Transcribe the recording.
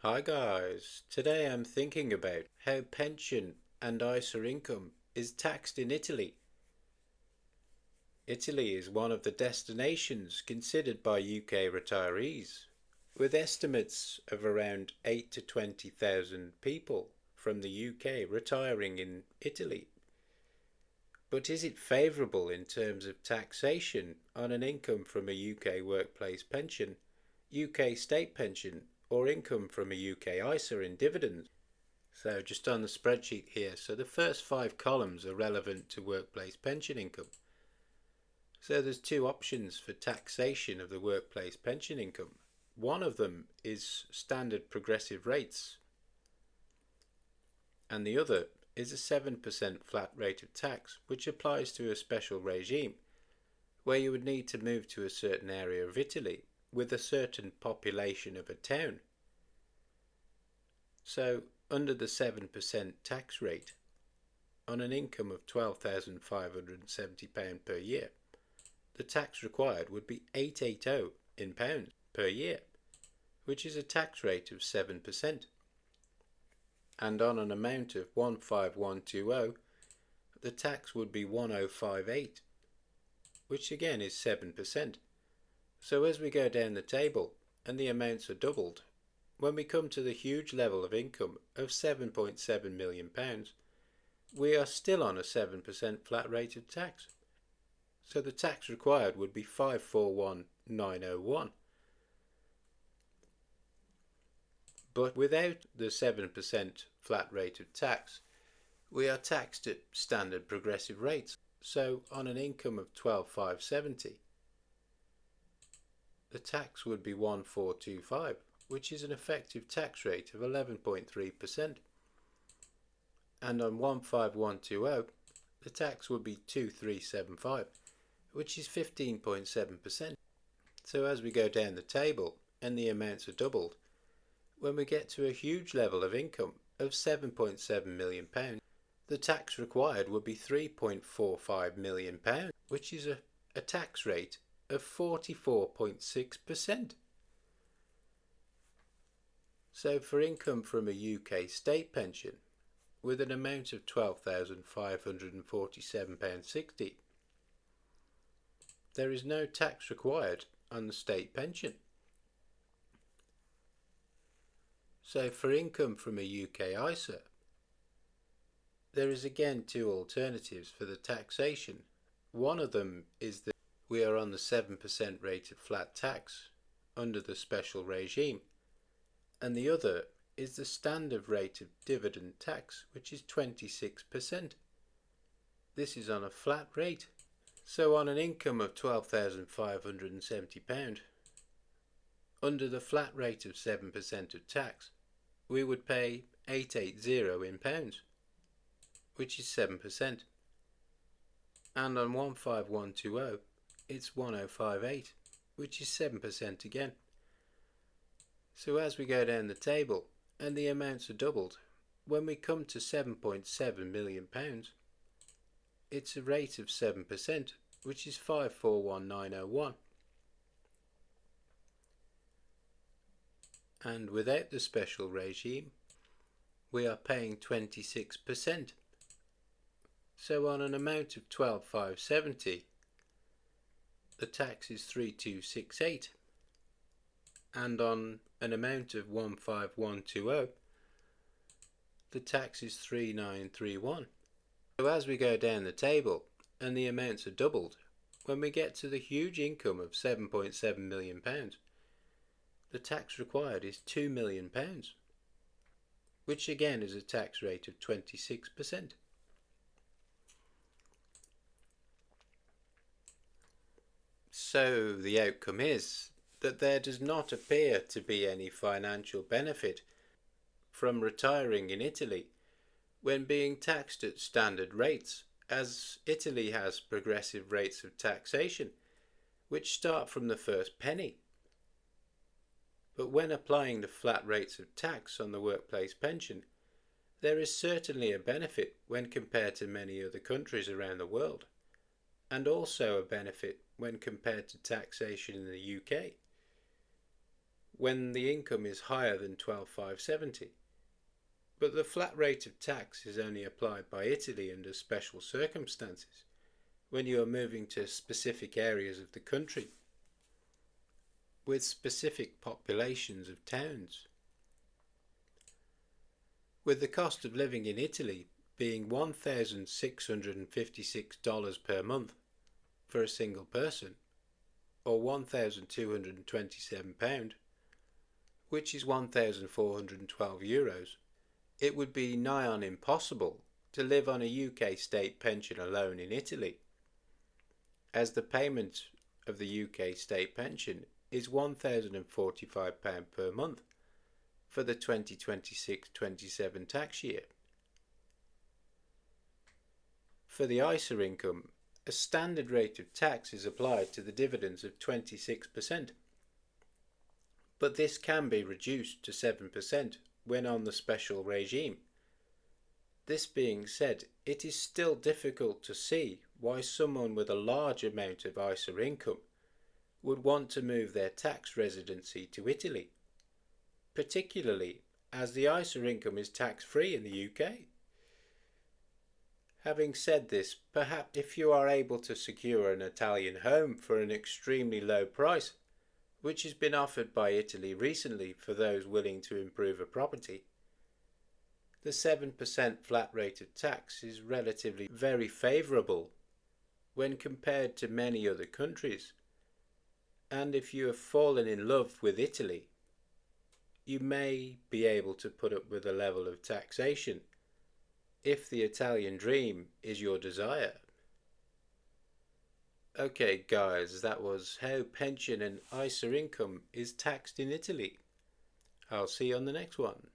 Hi guys, today I'm thinking about how pension and ISA income is taxed in Italy. Italy is one of the destinations considered by UK retirees, with estimates of around 8 to 20,000 people from the UK retiring in Italy. But is it favourable in terms of taxation on an income from a UK workplace pension, UK state pension, or income from a UK ISA in dividends? So just on the spreadsheet here, so the first 5 columns are relevant to workplace pension income. So there's two options for taxation of the workplace pension income. One of them is standard progressive rates, and the other is a 7% flat rate of tax, which applies to a special regime, where you would need to move to a certain area of Italy with a certain population of a town. So under the 7% tax rate, on an income of £12,570 per year, the tax required would be 880 in pounds per year, which is a tax rate of 7%. And on an amount of 15120, the tax would be 1058, which again is 7%. So as we go down the table and the amounts are doubled, when we come to the huge level of income of £7.7 million, we are still on a 7% flat rate of tax. So the tax required would be 541901. But without the 7% flat rate of tax, we are taxed at standard progressive rates. So on an income of 12,570, the tax would be 1425, which is an effective tax rate of 11.3%. And on 15120, the tax would be 2375, which is 15.7%. So as we go down the table and the amounts are doubled, when we get to a huge level of income of £7.7 million, the tax required would be £3.45 million, which is a tax rate of 44.6%. So for income from a UK state pension with an amount of £12,547.60, there is no tax required on the state pension. So for income from a UK ISA, there is again two alternatives for the taxation. One of them is that we are on the 7% rate of flat tax under the special regime, and the other is the standard rate of dividend tax, which is 26%. This is on a flat rate. So on an income of £12,570, under the flat rate of 7% of tax, we would pay 880 in pounds, which is 7%. And on 15120, it's 1058, which is 7% again. So as we go down the table and the amounts are doubled, when we come to £7.7 million, it's a rate of 7%, which is 541901. And without the special regime, we are paying 26%. So on an amount of 12,570, the tax is 3268. And on an amount of 15120, the tax is 3931. So as we go down the table and the amounts are doubled, when we get to the huge income of £7.7 million, the tax required is £2 million, which again is a tax rate of 26%. So the outcome is that there does not appear to be any financial benefit from retiring in Italy when being taxed at standard rates, as Italy has progressive rates of taxation which start from the first penny. But when applying the flat rates of tax on the workplace pension, there is certainly a benefit when compared to many other countries around the world, and also a benefit when compared to taxation in the UK. when the income is higher than 12,570. But the flat rate of tax is only applied by Italy under special circumstances, when you are moving to specific areas of the country with specific populations of towns. With the cost of living in Italy being $1,656 per month for a single person, or £1,227, which is €1,412, it would be nigh on impossible to live on a UK state pension alone in Italy, as the payment of the UK state pension is £1,045 per month for the 2026-27 tax year. For the ISA income, a standard rate of tax is applied to the dividends of 26%, but this can be reduced to 7% when on the special regime. This being said, it is still difficult to see why someone with a large amount of ISA income would want to move their tax residency to Italy, particularly as the ISA income is tax-free in the UK. Having said this, perhaps if you are able to secure an Italian home for an extremely low price, which has been offered by Italy recently for those willing to improve a property, the 7% flat rate of tax is relatively very favourable when compared to many other countries. And if you have fallen in love with Italy, you may be able to put up with a level of taxation if the Italian dream is your desire. Okay guys, that was how pension and ISA income is taxed in Italy. I'll see you on the next one.